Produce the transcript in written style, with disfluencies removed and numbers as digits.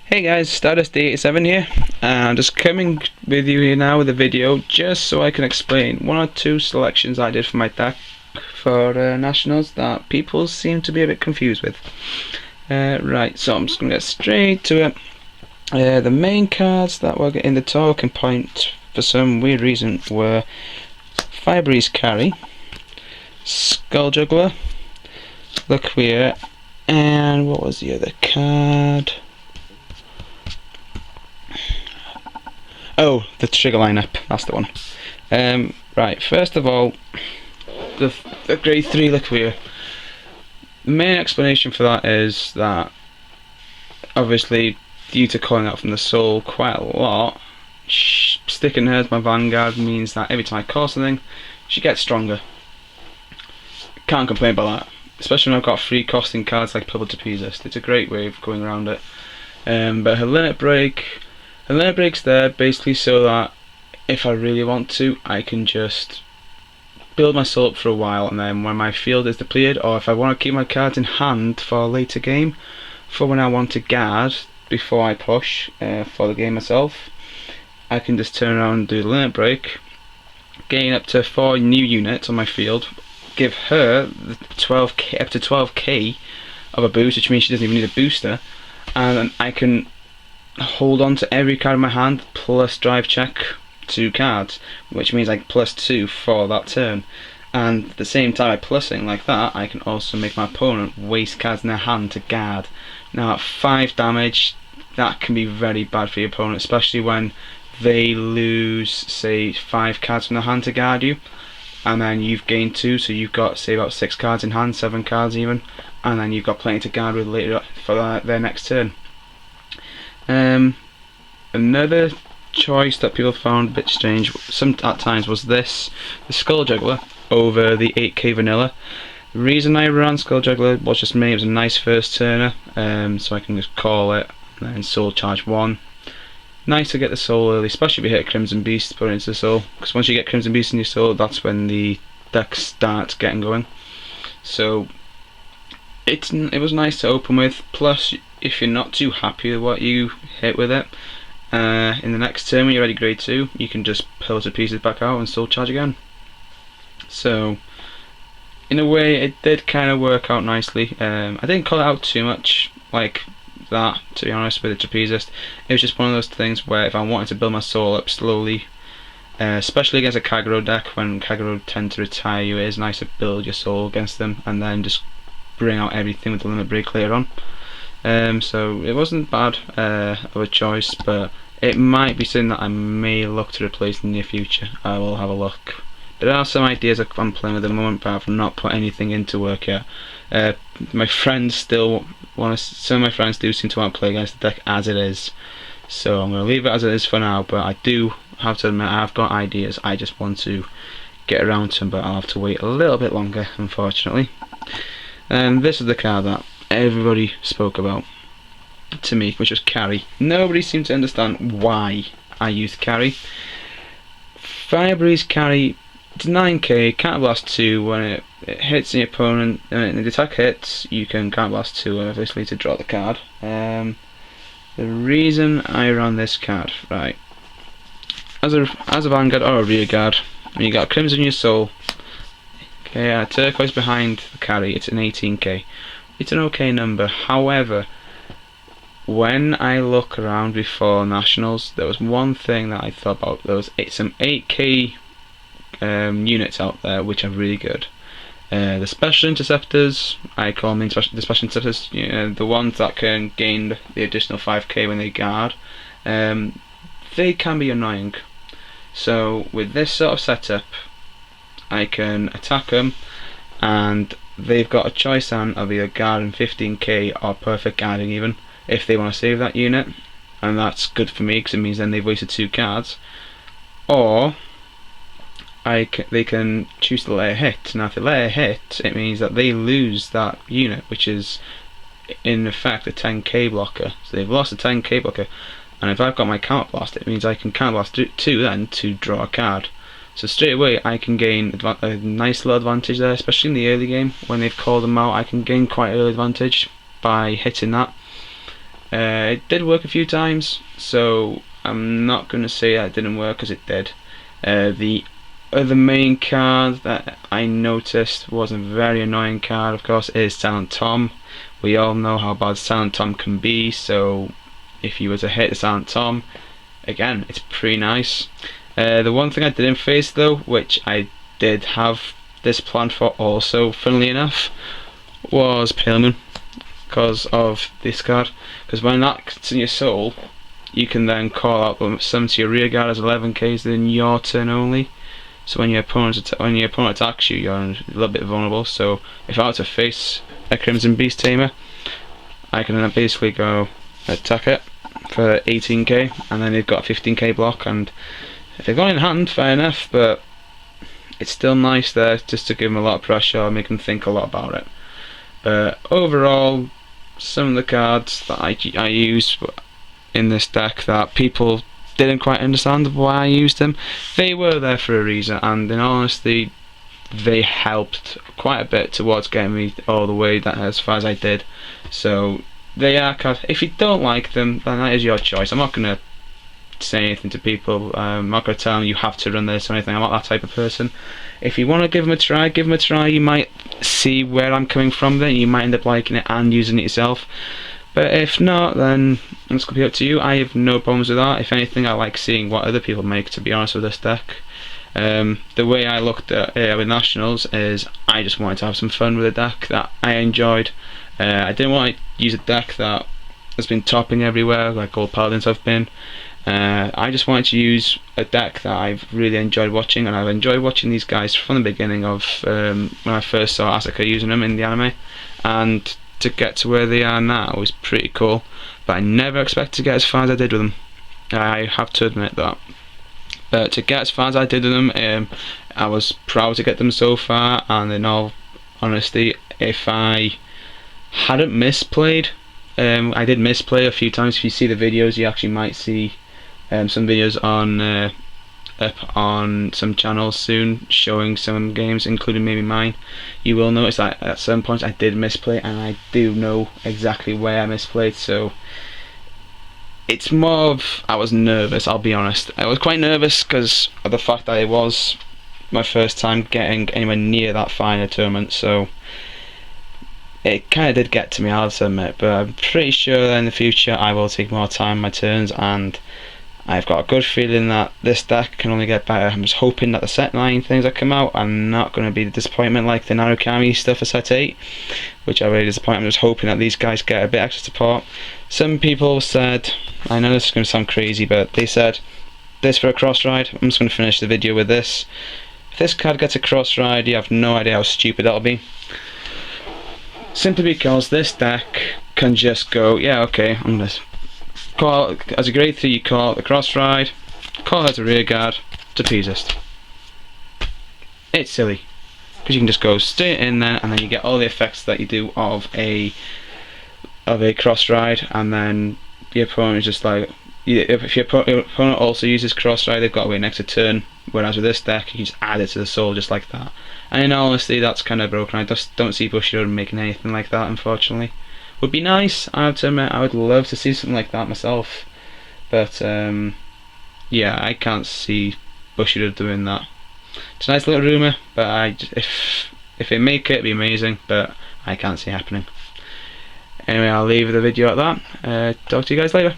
Hey guys, Stardust87 here. I'm just coming with you here now with a video just so I can explain one or two selections I did for my deck for Nationals that people seem to be a bit confused with. Right, so I'm just going to get straight to it. The main cards that were in the talking point for some weird reason were Firebreeze Carry, Skull Juggler, Laquia, and what was the other card? Oh, the trigger lineup, that's the one. Right, first of all, the grade 3 Laquia. The main explanation for that is that, obviously, due to calling out from the soul quite a lot, sticking her as my Vanguard means that every time I call something, she gets stronger. Can't complain about that, especially when I've got free costing cards like Purple Trapezist. It's a great way of going around it. But her limit break's there basically so that if I really want to, I can just build my soul up for a while, and then when my field is depleted, or if I want to keep my cards in hand for a later game, for when I want to guard before I push for the game myself, I can just turn around and do the limit break, gain up to 4 new units on my field, give her the 12k, up to 12k of a boost, which means she doesn't even need a booster, and then I can hold on to every card in my hand plus drive check 2 cards, which means I plus 2 for that turn. And at the same time, by plussing like that, I can also make my opponent waste cards in their hand to guard. Now at 5 damage, that can be very bad for your opponent, especially when they lose, say, 5 cards from their hand to guard you, and then you've gained 2, so you've got, say, about 6 cards in hand, 7 cards even, and then you've got plenty to guard with later for their next turn. Another choice that people found a bit strange at times was this, the Skull Juggler over the 8k vanilla. The reason I ran Skull Juggler was just me, it was a nice first turner, so I can just call it and then soul charge 1. Nice to get the soul early, especially if you hit Crimson Beast, put it into the soul, because once you get Crimson Beast in your soul, that's when the deck starts getting going. So it was nice to open with, plus if you're not too happy with what you hit with it, in the next turn when you're ready grade 2, you can just pull the pieces back out and still charge again. So in a way it did kind of work out nicely. I didn't call it out too much like that, to be honest, with the Trapezist. It was just one of those things where if I wanted to build my soul up slowly, especially against a Kagero deck, when Kagero tend to retire you, it is nice to build your soul against them and then just bring out everything with the limit break later on. So it wasn't bad of a choice, but it might be something that I may look to replace in the near future. I will have a look. There are some ideas I'm playing with at the moment, but I've not put anything into work yet. My friends still want to. Some of my friends do seem to want to play against the deck as it is, so I'm going to leave it as it is for now. But I do have to admit I've got ideas. I just want to get around to them, but I'll have to wait a little bit longer, unfortunately. This is the card that everybody spoke about to me, which was Carry. Nobody seemed to understand why I used Carry. Firebreeze Carry, it's 9k, Counterblast 2. When it hits the opponent, and the attack hits, you can Counterblast 2 obviously to draw the card. The reason I ran this card, right, as a Vanguard or a rear guard, when you got Crimson in your soul, okay, turquoise behind the carry, it's an 18k. It's an okay number. However, when I look around before Nationals, there was one thing that I thought about. There was some 8k units out there which are really good. The Special Interceptors, I call them the Special Interceptors, the ones that can gain the additional 5k when they guard, they can be annoying. So with this sort of setup, I can attack them, and they've got a choice then of either guarding 15k or perfect guarding even, if they want to save that unit, and that's good for me because it means then they've wasted 2 cards. Or they can choose to let it hit. Now if they let it hit, it means that they lose that unit, which is in effect a 10k blocker. So they've lost a 10k blocker, and if I've got my Counterblast, it means I can Counterblast 2 then to draw a card. So straight away I can gain a nice little advantage there, especially in the early game when they've called them out. I can gain quite early advantage by hitting that. It did work a few times, so I'm not going to say that it didn't work, because it did. The other main card that I noticed was a very annoying card, of course, is Silent Tom. We all know how bad Silent Tom can be, so if you were to hit the Silent Tom, again, it's pretty nice. The one thing I didn't face though, which I did have this planned for also, funnily enough, was Pale Moon, because of this card. Because when that's in your soul, you can then call out some to your rear guard as 11Ks in your turn only. So when your opponent attacks you, you're a little bit vulnerable. So if I were to face a Crimson Beast Tamer, I can then basically go attack it for 18k, and then they've got a 15k block, and if they've got it in hand, fair enough, but it's still nice there just to give them a lot of pressure, make them think a lot about it. But overall, some of the cards that I used in this deck that people didn't quite understand why I used them, they were there for a reason, and in honesty, they helped quite a bit towards getting me all the way that as far as I did. So they are cards. If you don't like them, then that is your choice. I'm not going to say anything to people. I'm not going to tell them you have to run this or anything. I'm not that type of person. If you want to give them a try, give them a try. You might see where I'm coming from then. You might end up liking it and using it yourself. But if not, then it's going to be up to you. I have no problems with that. If anything, I like seeing what other people make, to be honest, with this deck. The way I looked at it with Nationals is I just wanted to have some fun with a deck that I enjoyed. I didn't want to use a deck that has been topping everywhere like all Paladins have been. I just wanted to use a deck that I've really enjoyed watching, and I've enjoyed watching these guys from the beginning of when I first saw Asuka using them in the anime, and to get to where they are now is pretty cool. But I never expected to get as far as I did with them. I have to admit that. But to get as far as I did with them, I was proud to get them so far, and in all honesty, if I hadn't misplayed, I did misplay a few times. If you see the videos, you actually might see some videos on up on some channels soon showing some games, including maybe mine. You will notice that at some points I did misplay, and I do know exactly where I misplayed, so it's more of, I was nervous, I'll be honest. I was quite nervous because of the fact that it was my first time getting anywhere near that far in a tournament, so it kind of did get to me, I'll have to admit. But I'm pretty sure that in the future I will take more time on my turns, and I've got a good feeling that this deck can only get better. I'm just hoping that the set 9 things that come out are not going to be the disappointment like the Narukami stuff for set 8, which are really disappointing. I'm just hoping that these guys get a bit extra support. Some people said, I know this is going to sound crazy, but they said, this for a cross ride. I'm just going to finish the video with this. If this card gets a cross ride, you have no idea how stupid that'll be. Simply because this deck can just go, yeah, okay, I'm going to call out, as a grade 3 you call out the cross ride, call out a rear guard, to Peasist. It's silly, because you can just go straight in there, and then you get all the effects that you do of a cross ride, and then your opponent is just like, if your opponent also uses cross ride, they've got to wait an extra turn, whereas with this deck you can just add it to the soul just like that. And in all honesty, that's kind of broken. I just don't see Bushiroad making anything like that, unfortunately. Would be nice, I have to admit. I would love to see something like that myself, but yeah, I can't see Bushiroad doing that. It's a nice little rumour, but if they make it, it'd be amazing, but I can't see it happening. Anyway, I'll leave the video at that. Talk to you guys later.